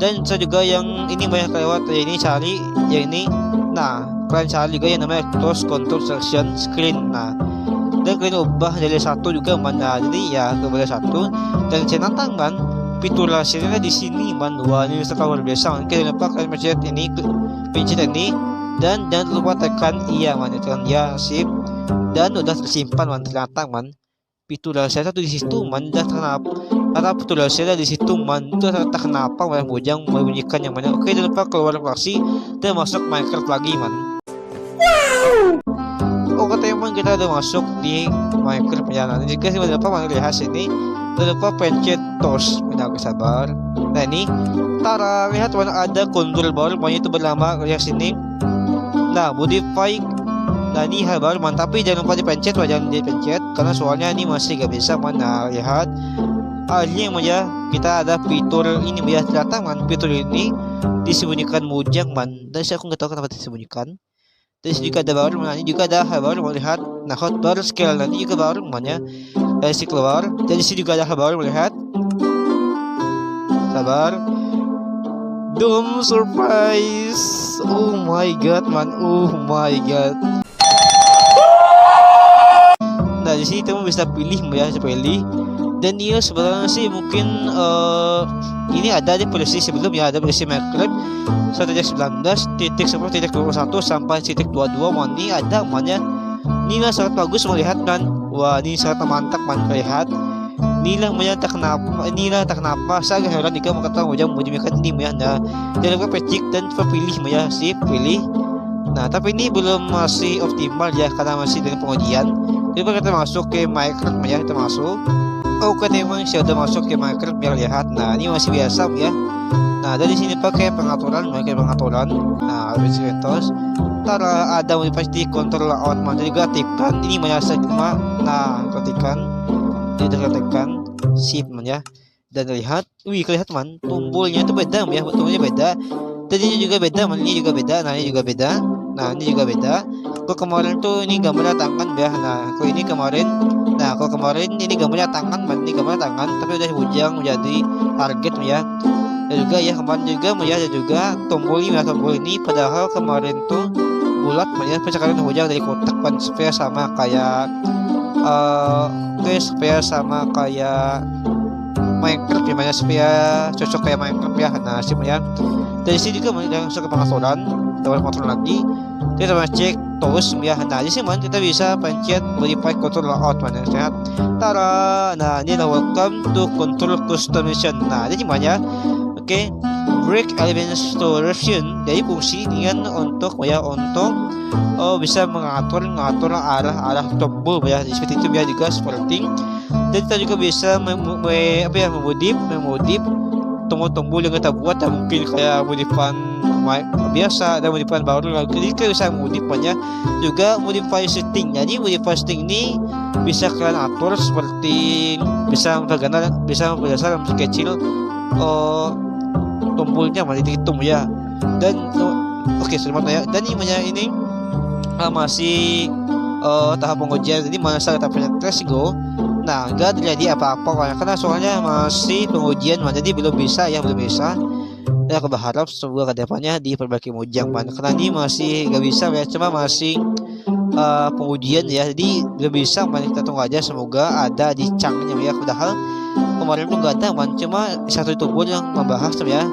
A: Dan saya juga yang ini banyak lewat ini cari yang ini. Nah kalian cari juga yang namanya close control section screen. Nah dan kalian ubah dari satu juga jadi ya ke bawah satu. Dan saya nantang fitur hasilnya di sini wah ini sangat luar biasa. Kalian lupa kalian pencet ini dan jangan lupa tekan iya tekan ya, sip. Dan udah tersimpan ternyata fitur rahasia itu di situ dan kenapa karena fitur rahasia di situ itu ternyata kenapa bujang membunyikan yang mana. Oke, jangan lupa keluar aplikasi dan masuk Minecraft lagi Oke teman, kita udah masuk di Minecraft perjalanan. Jika sudah lupa lihat sini, jangan lupa pencet tos sabar. Nah ini tara lihat ada kontrol baru itu bernama lihat sini. Nah modify. Nah ini hal baru tapi jangan lupa dipencet, jangan dipencet karena soalnya ini masih gak bisa lihat akhirnya ya. Kita ada fitur ini ya, ternyata fitur ini disembunyikan mujang dan saya aku nggak tahu kenapa disembunyikan. Terus juga ada baru ini juga ada hal baru melihat hotbar scale nanti juga baru dari si keluar. Jadi sini juga ada hal baru melihat sabar Doom surprise. Oh my god oh my god. Nah di sini kamu bisa pilih dan dia sebenarnya sih mungkin ini ada di versi sebelumnya, ada versi Minecraft 1.19.0.21 sampai 22. Ini ada ini sangat bagus melihat wah ini sangat mantap melihat. Inilah tak kenapa saya heran jika mengatakan ini nah jangan lupa pecik dan pilih sip pilih. Nah tapi ini belum masih optimal ya karena masih dengan pengujian. Jadi kita masuk ke Minecraft kita masuk. Oke teman, saya udah masuk ke Minecraft lihat. Nah ini masih biasa ya. Nah dari sini pakai pengaturan. Nah habis itu tara ada pasti kontrol layout juga aktifkan ini semua. Nah ketikkan sip ya. Dan lihat, kelihatan tumbuhnya itu beda ya, tumbuhnya beda. Dan ini juga beda, ini juga beda. Nah ini juga beda. Nah ini juga beda. Kalau kemarin tuh ini gambarnya tangan ya. Nah kalau ini kemarin, kalau kemarin ini gambarnya tangan, ini gambarnya tangan, tapi udah bujang menjadi target ya. Dan juga ya kemarin juga ada juga tombol ini padahal kemarin tuh bulat sekarang bujang dari kotak supaya sama kayak supaya sama kayak Minecraft ya, supaya cocok kayak Minecraft ya. Nah sih ya, dari sini juga yang suka pengaturan, kita kontrol lagi, kita cek terus ya. Nah di sini kita bisa pencet modify control layout mana sehat. Tara, nah ini welcome to control customization. Nah jadi mana? Oke, break element storation. Jadi fungsi ini kan untuk bisa mengatur arah tombol ya, seperti itu ya juga seperti. Dan kita juga bisa memodif tombol-tombol yang kita buat, dan mungkin kayak modifan biasa dan modifan baru. Jadi kita bisa modif banyak juga modify setting. Jadi modify setting ini bisa kalian atur seperti bisa berdasarkan kecil tombolnya dihitung ya. Dan oke, selamat ya. Dan ini masih tahap pengujian, jadi masa kita let's go. Nah enggak terjadi apa-apa karena soalnya masih pengujian, jadi belum bisa. Ya aku berharap semoga kedepannya diperbaiki Mojang karena ini masih nggak bisa ya, cuma masih pengujian ya, jadi belum bisa. Kita tunggu aja, semoga ada di cangnya ya. Padahal kemarin tuh nggak ada cuma satu tombol yang membahas ya,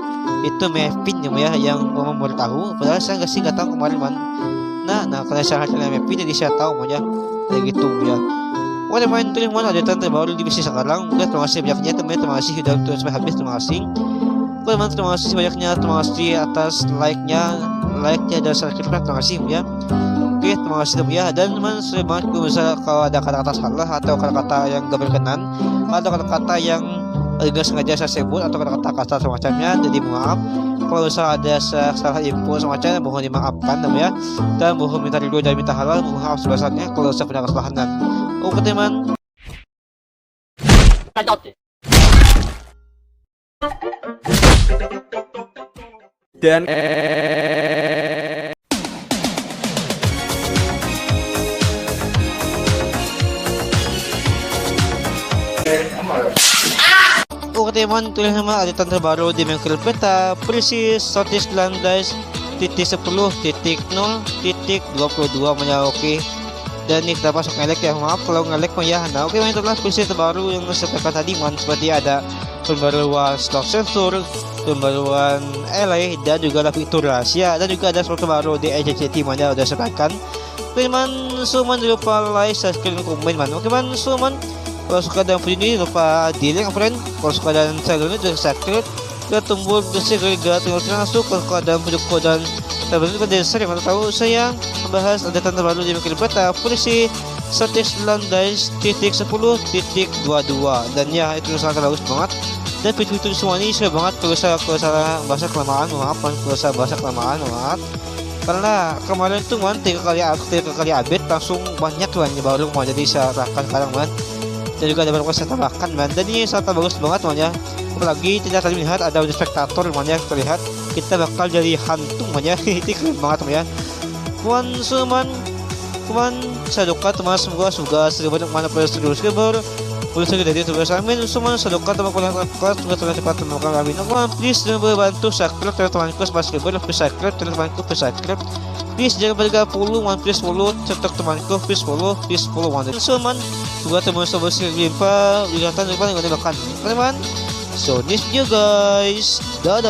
A: itu mapping ya yang mau tahu. Padahal saya nggak tahu kemarin Nah kalau saya hasilnya mapping jadi saya tahu ya kayak gitu ya. Oke teman-teman, ada tanda baru di bisnis sekarang. Terima kasih banyaknya teman-teman, terima kasih sudah tonton sampai habis, terima kasih. Teman-teman, terima kasih banyaknya, terima kasih atas like-nya dan subscribe-nya, terima kasih ya. Oke, terima kasih teman ya. Dan teman semangat kalau ada kata-kata salah atau kata-kata yang gak berkenan atau kata-kata yang tidak sengaja saya sebut atau kata-kata kasar semacamnya, jadi maaf. Kalau misalnya ada salah info semacamnya, mohon dimaafkan ya. Dan mohon minta ridho dan minta halal, mohon maaf sebesarnya kalau saya punya kesalahan. Oke teman.
B: Dan
A: oke teman, tulis nama ada tanda baru di Minecraft beta Precis 119.10.0.22 oke. Dan ini kita masuk ngelek ya, maaf kalau ngelek ya. Nah oke, itulah fungsi terbaru yang saya sampaikan tadi seperti ada pembaruan stock sensor, pembaruan LA, dan juga ada fitur rahasia, dan juga ada sesuatu baru di EJCT udah sampaikan. Teman jangan lupa like, subscribe, dan komen oke teman. Kalau suka dengan video ini lupa di like friend. Kalau suka dengan channel ini jangan subscribe dan tombol besi juga tinggal masuk. Kalau suka dengan video dan terbentuk pada dasar yang tahu saya membahas ada tanda baru di Minecraft beta Precis 119.10.22 dan ya itu sangat bagus banget. Dan fitur semua ini saya banget. Kalau saya bahasa kelamaan maaf, karena kemarin tuh tiga kali update langsung banyak baru jadi saya akan sekarang dan juga ada beberapa saya tambahkan dan ini sangat bagus banget apalagi tidak tadi melihat ada spektator terlihat kita bakal jadi hantu itu keren banget cuman saya doa teman semoga sebanyak mana pada subscriber boleh saja dari tugas amin semua saya doa teman kalian semoga cepat temukan amin. Please jangan bantu subscribe teman-temanku subscriber, subscribe teman-temanku subscribe, please jangan bergabung please follow cetak temanku please follow teman juga teman-teman jumpa lihat depan yang makan teman. So this video guys, dadah.